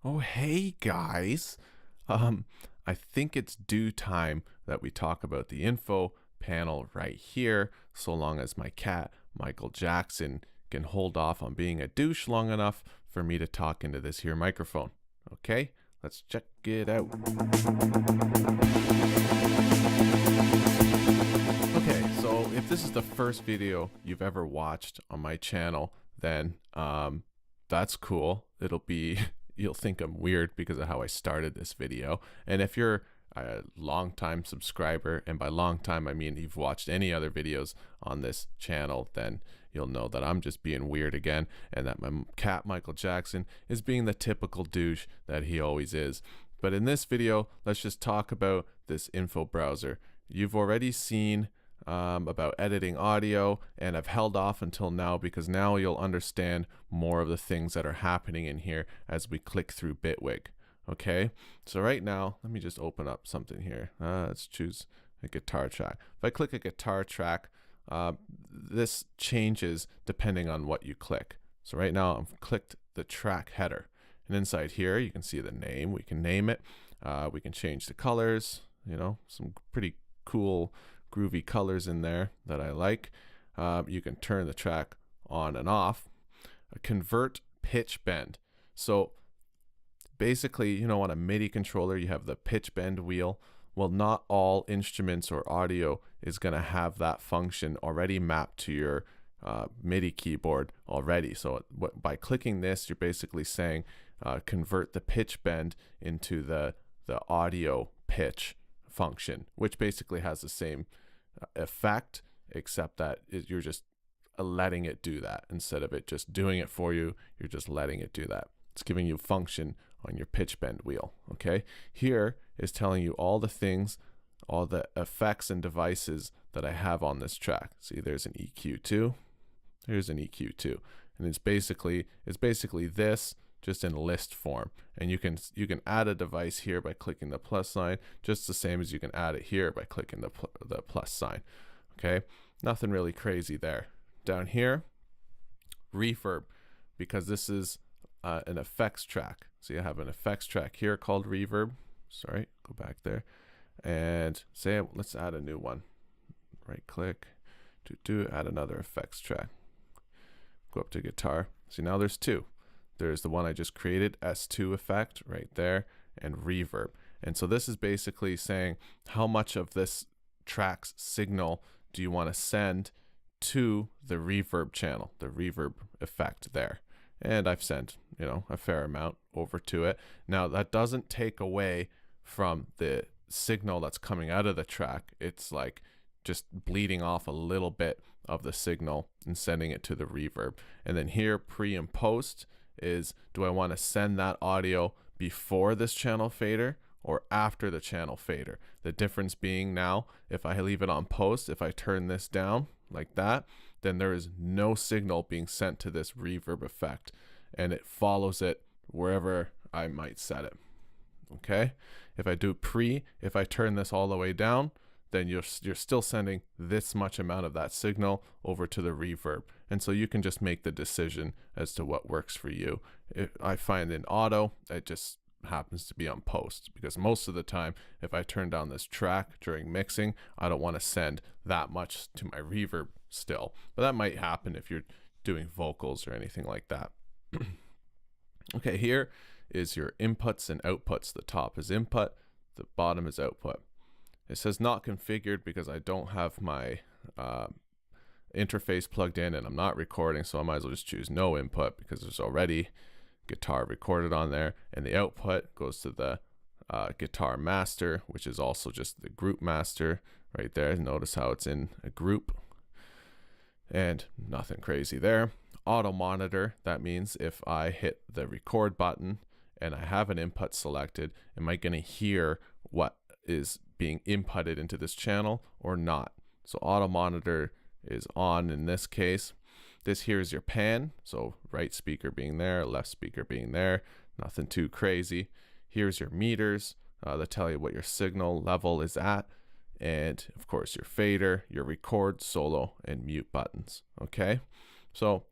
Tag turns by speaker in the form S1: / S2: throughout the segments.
S1: Oh, hey guys. I think it's due time that we talk about the info panel right here, so long as my cat, Michael Jackson, can hold off on being a douche long enough for me to talk into this here microphone. Okay, let's check it out. Okay, so if this is the first video you've ever watched on my channel, then that's cool. You'll think I'm weird because of how I started this video. And if you're a long-time subscriber, and by long time I mean you've watched any other videos on this channel, then you'll know that I'm just being weird again, and that my cat Michael Jackson is being the typical douche that he always is. But in this video, let's just talk about this info browser. You've already seen about editing audio, and I've held off until now because now you'll understand more of the things that are happening in here as we click through Bitwig. Okay, so right now, let me just open up something here. Let's choose a guitar track. If I click a guitar track, this changes depending on what you click. So right now I've clicked the track header, and inside here you can see the name. We can name it. We can change the colors, some pretty cool groovy colors in there that I like. You can turn the track on and off. Convert pitch bend. So basically, on a MIDI controller, you have the pitch bend wheel. Well, not all instruments or audio is going to have that function already mapped to your MIDI keyboard already. So by clicking this, you're basically saying convert the pitch bend into the audio pitch function, which basically has the same effect, except that you're just letting it do that. Instead of it just doing it for you, you're just letting it do that. It's giving you function on your pitch bend wheel. Okay, here is telling you all the things, all the effects and devices that I have on this track. See, there's an EQ2, here's an EQ2, and it's basically this, just in list form. And you can add a device here by clicking the plus sign, just the same as you can add it here by clicking the plus sign. Okay, nothing really crazy there. Down here, reverb, because this is an effects track. So you have an effects track here called reverb. Sorry, go back there, and let's add a new one. Right click, add another effects track. Go up to guitar. See, now there's two. There's the one I just created, S2 effect right there, and reverb. And so this is basically saying how much of this track's signal do you want to send to the reverb channel, the reverb effect there. And I've sent, a fair amount over to it. Now that doesn't take away from the signal that's coming out of the track. It's like just bleeding off a little bit of the signal and sending it to the reverb. And then here, pre and post, is do I want to send that audio before this channel fader or after the channel fader? The difference being now, if I leave it on post, if I turn this down like that, then there is no signal being sent to this reverb effect, and it follows it wherever I might set it. Okay, if I do if I turn this all the way down, then you're still sending this much amount of that signal over to the reverb. And so you can just make the decision as to what works for you. I find in auto, it just happens to be on post, because most of the time, if I turn down this track during mixing, I don't want to send that much to my reverb still. But that might happen if you're doing vocals or anything like that. Okay, here is your inputs and outputs. The top is input, the bottom is output. It says not configured because I don't have my interface plugged in and I'm not recording, so I might as well just choose no input because there's already guitar recorded on there. And the output goes to the guitar master, which is also just the group master right there. Notice how it's in a group, and nothing crazy there. Auto monitor, that means if I hit the record button and I have an input selected, am I going to hear what is being inputted into this channel or not? So auto monitor is on in this case. This here is your pan, so right speaker being there, left speaker being there, nothing too crazy. Here's your meters that tell you what your signal level is at, and of course your fader, your record, solo, and mute buttons. Okay, so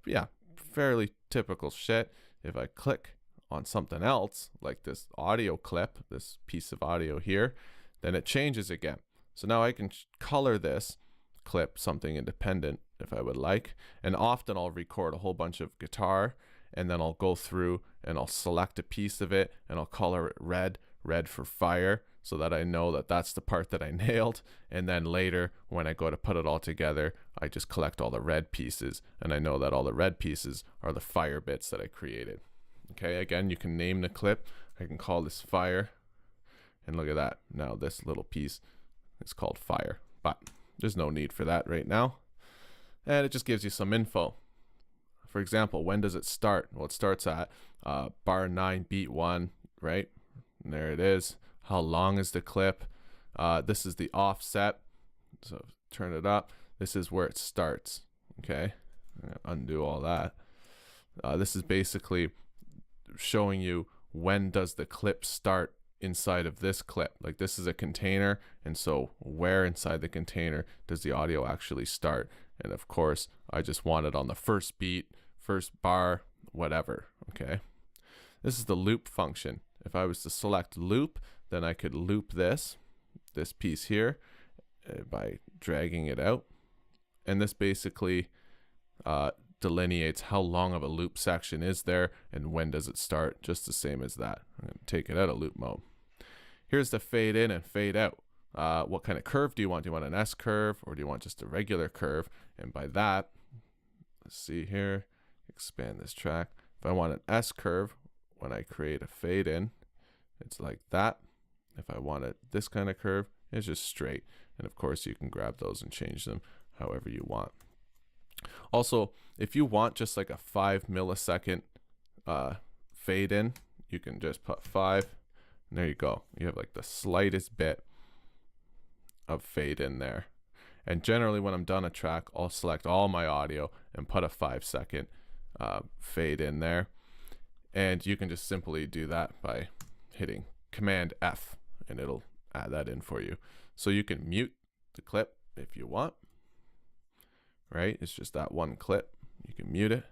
S1: yeah, fairly typical shit. If I click on something else, like this audio clip, this piece of audio here, then it changes again. So now I can color this clip something independent if I would like. And often I'll record a whole bunch of guitar, and then I'll go through and I'll select a piece of it and I'll color it red for fire, so that I know that that's the part that I nailed. And then later when I go to put it all together, I just collect all the red pieces, and I know that all the red pieces are the fire bits that I created. Okay, again, you can name the clip. I can call this fire, and look at that. Now this little piece is called fire, but there's no need for that right now. And it just gives you some info. For example, when does it start? Well, it starts at bar 9, beat 1, right? And there it is. How long is the clip? This is the offset. So turn it up. This is where it starts. Okay, undo all that. This is basically showing you when does the clip start inside of this clip. Like this is a container, and so where inside the container does the audio actually start? And of course, I just want it on the first beat, first bar, whatever. Okay, this is the loop function. If I was to select loop, then I could loop this piece here by dragging it out. And this basically delineates how long of a loop section is there and when does it start, just the same as that. I'm going to take it out of loop mode. Here's the fade in and fade out. What kind of curve do you want? Do you want an S curve, or do you want just a regular curve? And by that, let's see here, expand this track. If I want an S curve, when I create a fade in, it's like that. If I wanted this kind of curve, it's just straight. And of course, you can grab those and change them however you want. Also, if you want just like a 5 millisecond fade in, you can just put 5, and there you go. You have like the slightest bit of fade in there. And generally when I'm done a track, I'll select all my audio and put a 5-second fade in there. And you can just simply do that by hitting Command F, and it'll add that in for you. So you can mute the clip if you want, right? It's just that one clip. You can mute it.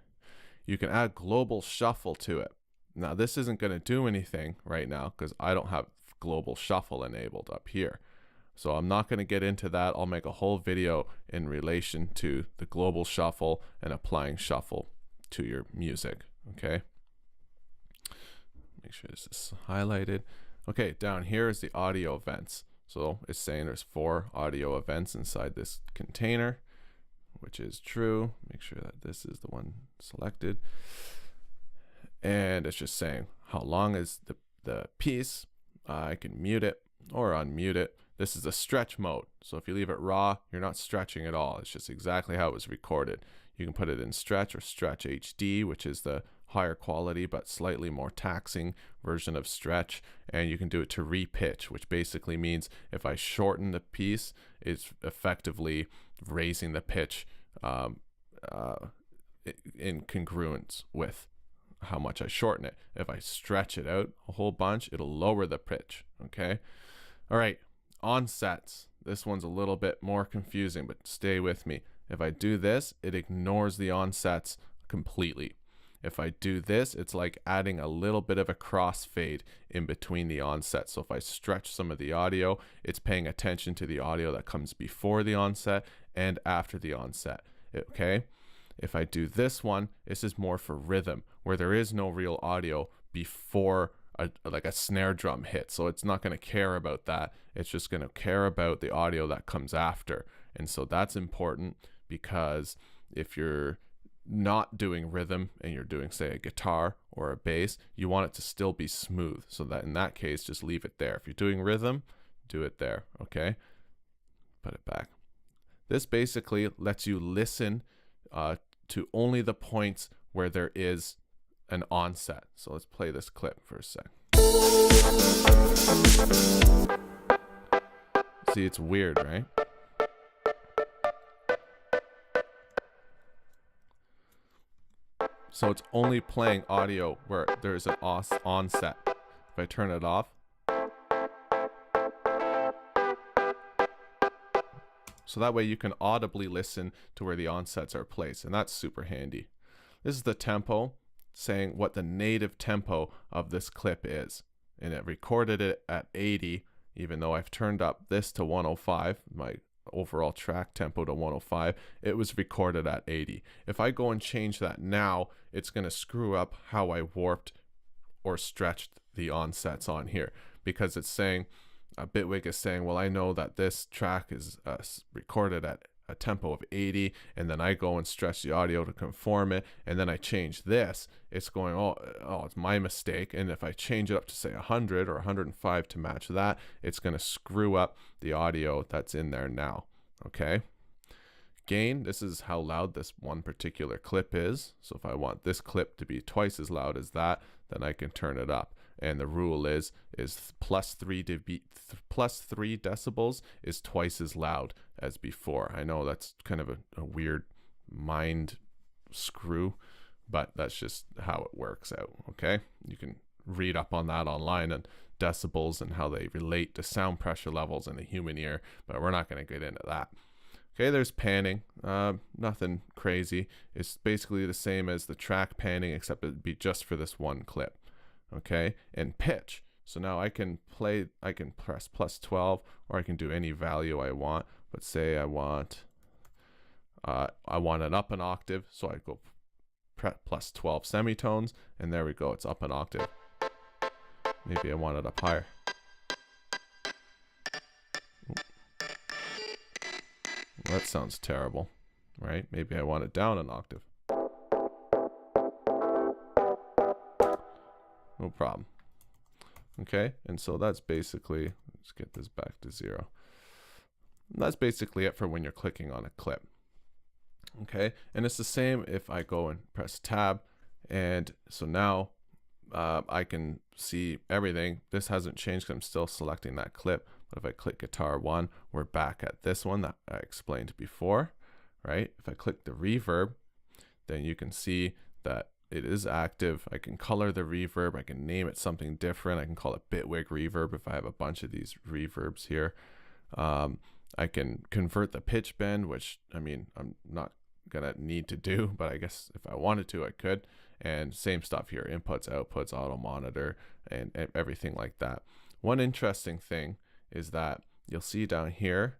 S1: You can add global shuffle to it. Now this isn't going to do anything right now because I don't have global shuffle enabled up here. So I'm not going to get into that. I'll make a whole video in relation to the global shuffle and applying shuffle to your music. Okay. Make sure this is highlighted. Okay, down here is the audio events. So it's saying there's 4 audio events inside this container, which is true. Make sure that this is the one selected. And it's just saying how long is the piece. I can mute it or unmute it. This is a stretch mode. So if you leave it raw, you're not stretching at all. It's just exactly how it was recorded. You can put it in stretch or stretch HD, which is the higher quality but slightly more taxing version of stretch. And you can do it to repitch, which basically means if I shorten the piece, it's effectively raising the pitch in congruence with how much I shorten it. If I stretch it out a whole bunch, it'll lower the pitch. Okay. All right. Onsets. This one's a little bit more confusing, but stay with me. If I do this, it ignores the onsets completely. If I do this, it's like adding a little bit of a crossfade in between the onsets. So if I stretch some of the audio, it's paying attention to the audio that comes before the onset and after the onset. Okay. If I do this one, this is more for rhythm, where there is no real audio before like a snare drum hit. So it's not going to care about that. It's just going to care about the audio that comes after. And so that's important, because if you're not doing rhythm and you're doing, say, a guitar or a bass, you want it to still be smooth. So that in that case, just leave it there. If you're doing rhythm, do it there. Okay. Put it back. This basically lets you listen to only the points where there is an onset. So let's play this clip for a sec. See, it's weird, right? So it's only playing audio where there's an onset. If I turn it off, so that way you can audibly listen to where the onsets are placed, and that's super handy. This is the tempo. saying what the native tempo of this clip is. And it recorded it at 80, even though I've turned up this to 105, my overall track tempo to 105, it was recorded at 80. If I go and change that now, it's going to screw up how I warped or stretched the onsets on here, because it's saying, Bitwig is saying, well, I know that this track is recorded at a tempo of 80, and then I go and stretch the audio to conform it, and then I change this, it's going, oh, it's my mistake. And if I change it up to say 100 or 105 to match that, it's going to screw up the audio that's in there now. Okay. Gain, this is how loud this one particular clip is. So if I want this clip to be twice as loud as that, then I can turn it up. And the rule is plus 3 decibels is twice as loud as before. I know that's kind of a weird mind screw, but that's just how it works out. Okay, you can read up on that online and decibels and how they relate to sound pressure levels in the human ear, but we're not going to get into that. Okay, there's panning, nothing crazy. It's basically the same as the track panning, except it'd be just for this one clip. Okay, and pitch. So now I can press plus 12, or I can do any value I want. But say I want it up an octave, so I go plus 12 semitones, and there we go, it's up an octave. Maybe I want it up higher. Well, that sounds terrible, right? Maybe I want it down an octave. No problem. Okay, and so that's basically, let's get this back to 0. And that's basically it for when you're clicking on a clip. Okay, and it's the same if I go and press tab, and so now I can see everything. This hasn't changed because I'm still selecting that clip. But if I click guitar 1, we're back at this one that I explained before, right? If I click the reverb, then you can see that it is active. I can color the reverb. I can name it something different. I can call it Bitwig reverb if I have a bunch of these reverbs here. I can convert the pitch bend, which, I mean, I'm not gonna need to do, but I guess if I wanted to, I could. And same stuff here, inputs, outputs, auto monitor, and everything like that. One interesting thing is that you'll see down here,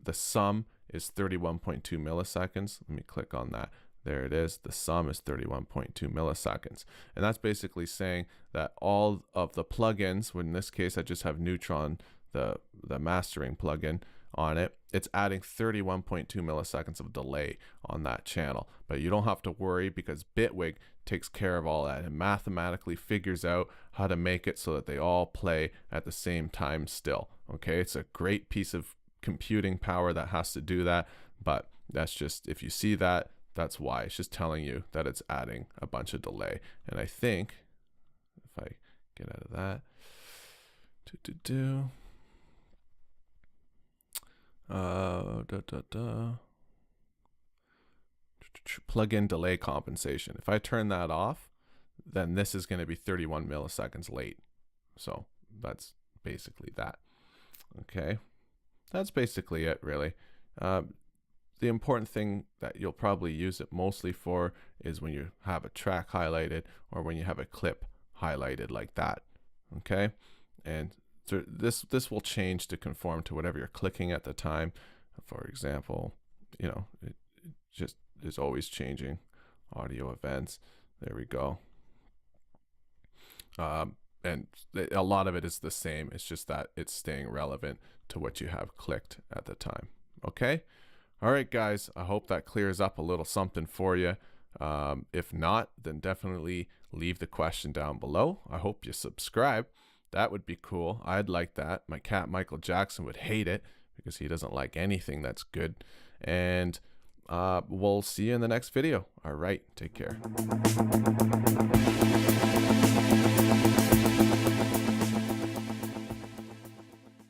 S1: the sum is 31.2 milliseconds. Let me click on that. There it is. The sum is 31.2 milliseconds. And that's basically saying that all of the plugins, in this case, I just have Neutron, the mastering plugin on it, it's adding 31.2 milliseconds of delay on that channel. But you don't have to worry, because Bitwig takes care of all that and mathematically figures out how to make it so that they all play at the same time still. Okay, it's a great piece of computing power that has to do that, but that's just, if you see that, that's why. It's just telling you that it's adding a bunch of delay. And I think if I get out of that, plug-in delay compensation. If I turn that off, then this is going to be 31 milliseconds late. So that's basically that. Okay, that's basically it, really. The important thing that you'll probably use it mostly for is when you have a track highlighted or when you have a clip highlighted like that. Okay, and so this will change to conform to whatever you're clicking at the time. For example, you know, it just is always changing. Audio events, there we go. And a lot of it is the same. It's just that it's staying relevant to what you have clicked at the time. Okay. All right, guys, I hope that clears up a little something for you. If not, then definitely leave the question down below. I hope you subscribe. That would be cool. I'd like that. My cat Michael Jackson would hate it because he doesn't like anything that's good. And we'll see you in the next video. All right, take care.